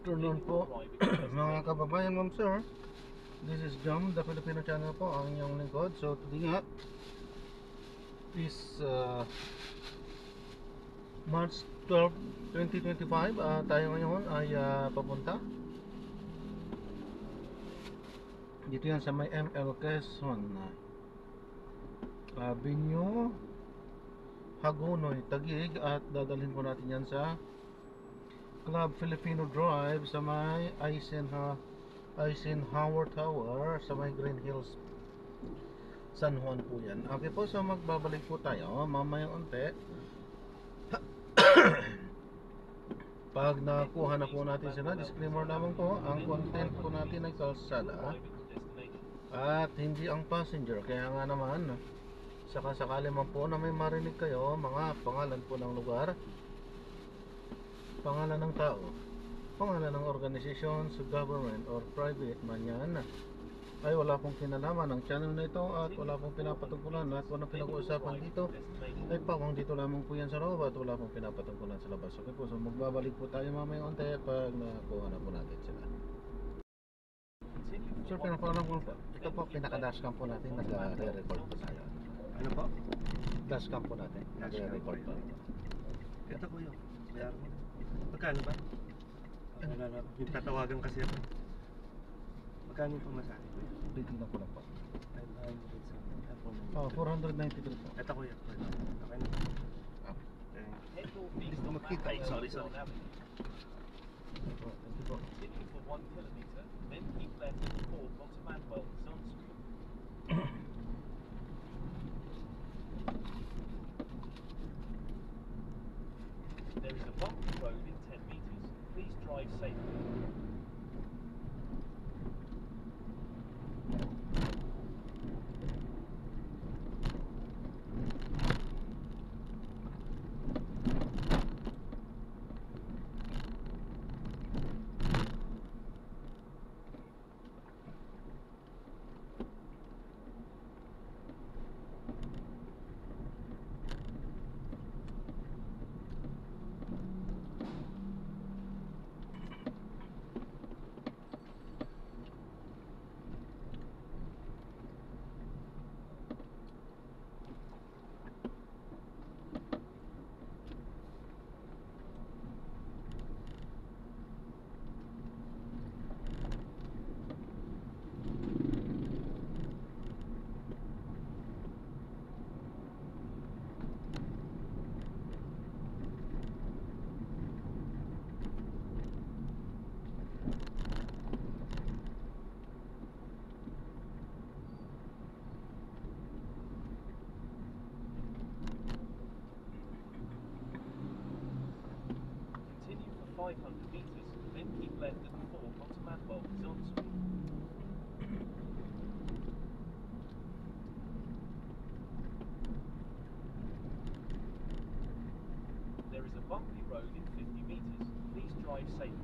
afternoon po mga kababayan, ma'am sir. This is Jam, the Filipino channel po, ang inyong lingkod. So today nga is March 12, 2025. Tayo ngayon ay papunta dito yan sa may ML Quezon Avenue, Hagonoy, Taguig. At dadalhin po natin yan sa Club Filipino Drive sa may Eisenhower Tower sa may Green Hills, San Juan po yan. Okay po, so magbabalik po tayo mamayang unti. Pag nakuha na po natin sila, disclaimer naman po, ang content po natin ay kalsada at hindi ang passenger. Kaya nga naman, sakasakali man po na may marinig kayo mga pangalan po ng lugar, pangalan ng tao, pangalan ng organisasyon, government or private man yan, ay wala pong kinalaman ng channel na ito at wala pong pinapatungkulan. At walang pinag-uusapan dito ay pawang dito lamang po yan sa loob at wala pong pinapatungkulan sa labas. Okay po, so magbabalik po tayo mamaya unti pag nakuha na po natin sila. Sir, pinapaalam po po, ito po pinaka-dashcam po natin, nag-re-record po tayo. Ano po? Dashcam po natin, nag-re-record po. Ito po yun. Bayaran mo. Magkano ba? Yung tatawagan kasi ako. Magkano yung pamasahe ko yun? Titignan ko lang po. 493 493 po. Ito ko yun. Okay na. Hindi ko makita. Ay, sorry. Ito po. Continue for 1 kilometer, then keep left at the port onto Manuel Street. There is a bumpy road in 10 meters. Please drive safely. Continue for 500 meters, then keep left at the port onto Manuel Street. There is a bumpy road in 50 meters. Please drive safely.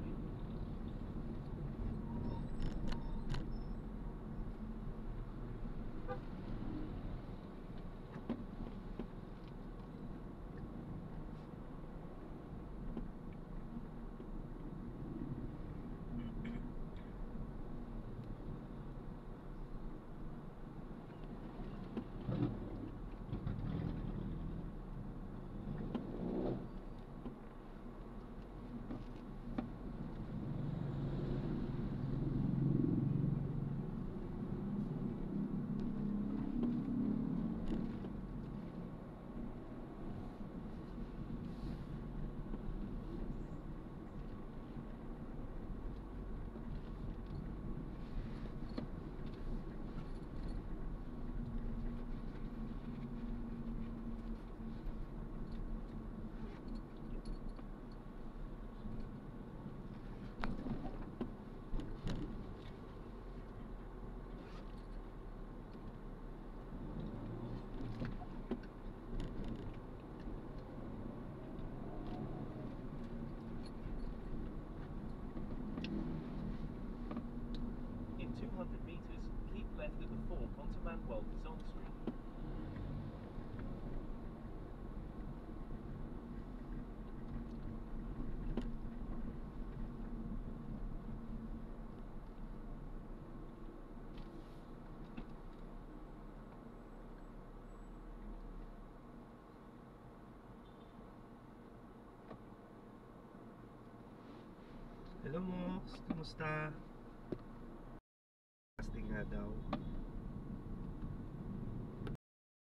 Hello Mox, kamusta? Casting nga daw.